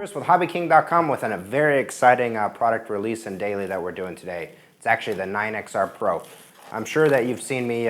Chris with HobbyKing.com with a very exciting product release and daily that we're doing today. It's actually the 9XR Pro. I'm sure that you've seen me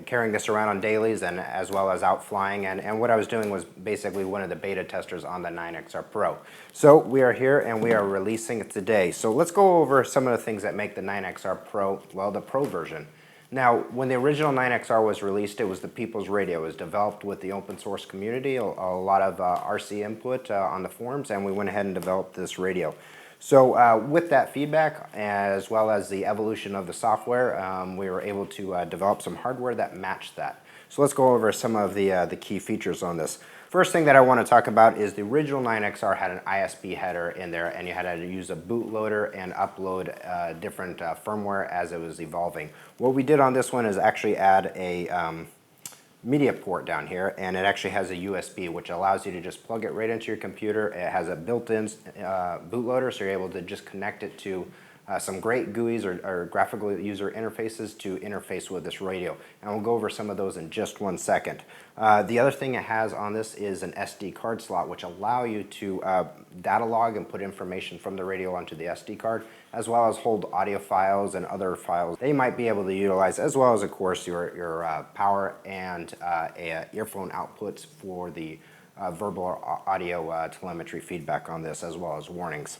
carrying this around on dailies and as well as out flying, and what I was doing was basically one of the beta testers on the 9XR Pro. So we are here and we are releasing it today. So let's go over some of the things that make the 9XR Pro, well, the Pro version. Now, when the original 9XR was released, it was the people's radio. It was developed with the open source community, a lot of RC input on the forums, and we went ahead and developed this radio. So with that feedback, as well as the evolution of the software, we were able to develop some hardware that matched that. So let's go over some of the key features on this. First thing that I want to talk about is the original 9XR had an ISP header in there, and you had to use a bootloader and upload different firmware as it was evolving. What we did on this one is actually add a media port down here, and it actually has a USB, which allows you to just plug it right into your computer. It has a built-in bootloader, so you're able to just connect it to some great GUIs or graphical user interfaces to interface with this radio. And we'll go over some of those in just one second. The other thing it has on this is an SD card slot, which allow you to data log and put information from the radio onto the SD card, as well as hold audio files and other files they might be able to utilize, as well as, of course, your power and earphone outputs for the verbal or audio telemetry feedback on this, as well as warnings.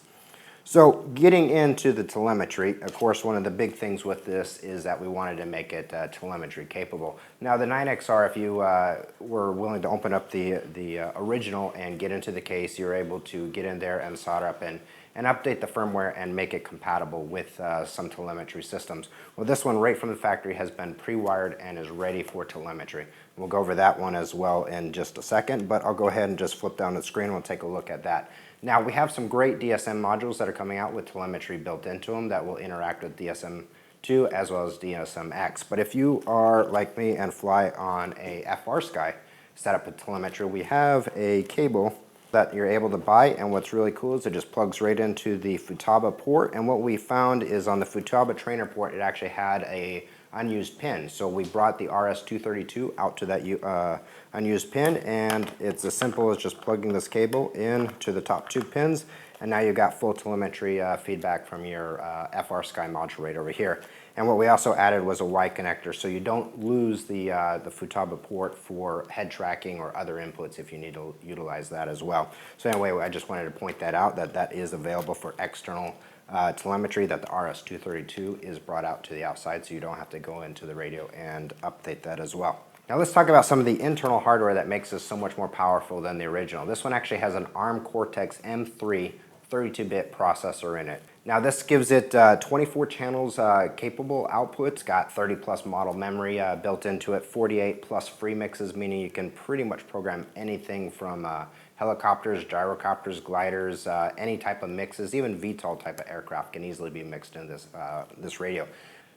So getting into the telemetry, of course, one of the big things with this is that we wanted to make it telemetry capable. Now the 9XR, if you were willing to open up the original and get into the case, you're able to get in there and solder up and update the firmware and make it compatible with some telemetry systems. Well, this one right from the factory has been pre-wired and is ready for telemetry. We'll go over that one as well in just a second, but I'll go ahead and just flip down the screen and we'll take a look at that. Now we have some great DSM modules that are coming out with telemetry built into them that will interact with DSM-2 as well as DSM-X. But if you are like me and fly on a FrSky setup with telemetry, we have a cable that you're able to buy, and what's really cool is it just plugs right into the Futaba port, and what we found is on the Futaba trainer port it actually had a unused pin, so we brought the RS-232 out to that unused pin, and it's as simple as just plugging this cable in to the top two pins, and now you've got full telemetry feedback from your FrSky module right over here. And what we also added was a Y connector, so you don't lose the Futaba port for head tracking or other inputs if you need to utilize that as well. So anyway, I just wanted to point that out, that is available for external telemetry, that the RS-232 is brought out to the outside, so you don't have to go into the radio and update that as well. Now let's talk about some of the internal hardware that makes this so much more powerful than the original. This one actually has an ARM Cortex-M3 32-bit processor in it. Now this gives it 24 channels capable outputs, got 30 plus model memory built into it, 48 plus free mixes, meaning you can pretty much program anything from helicopters, gyrocopters, gliders, any type of mixes, even VTOL type of aircraft can easily be mixed in this radio.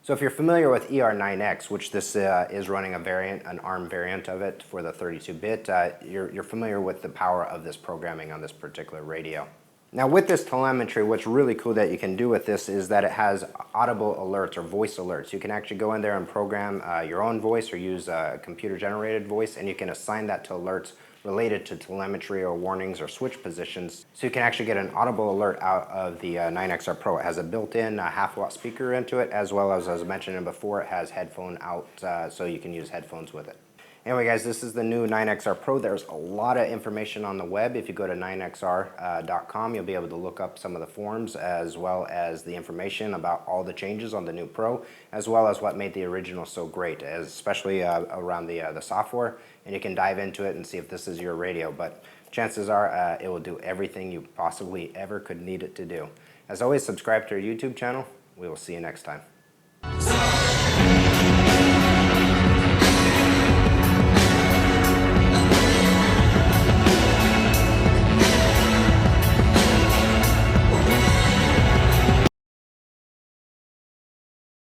So if you're familiar with ER9X, which this is running a variant, an ARM variant of it for the 32-bit, you're familiar with the power of this programming on this particular radio. Now with this telemetry, what's really cool that you can do with this is that it has audible alerts or voice alerts. You can actually go in there and program your own voice or use a computer generated voice, and you can assign that to alerts related to telemetry or warnings or switch positions. So you can actually get an audible alert out of the 9XR Pro. It has a built-in half-watt speaker into it, as well as I mentioned before, it has headphone out, so you can use headphones with it. Anyway guys, this is the new 9XR Pro. There's a lot of information on the web. If you go to 9xr.com, you'll be able to look up some of the forums as well as the information about all the changes on the new Pro, as well as what made the original so great, especially around the software. And you can dive into it and see if this is your radio, but chances are it will do everything you possibly ever could need it to do. As always, subscribe to our YouTube channel. We will see you next time.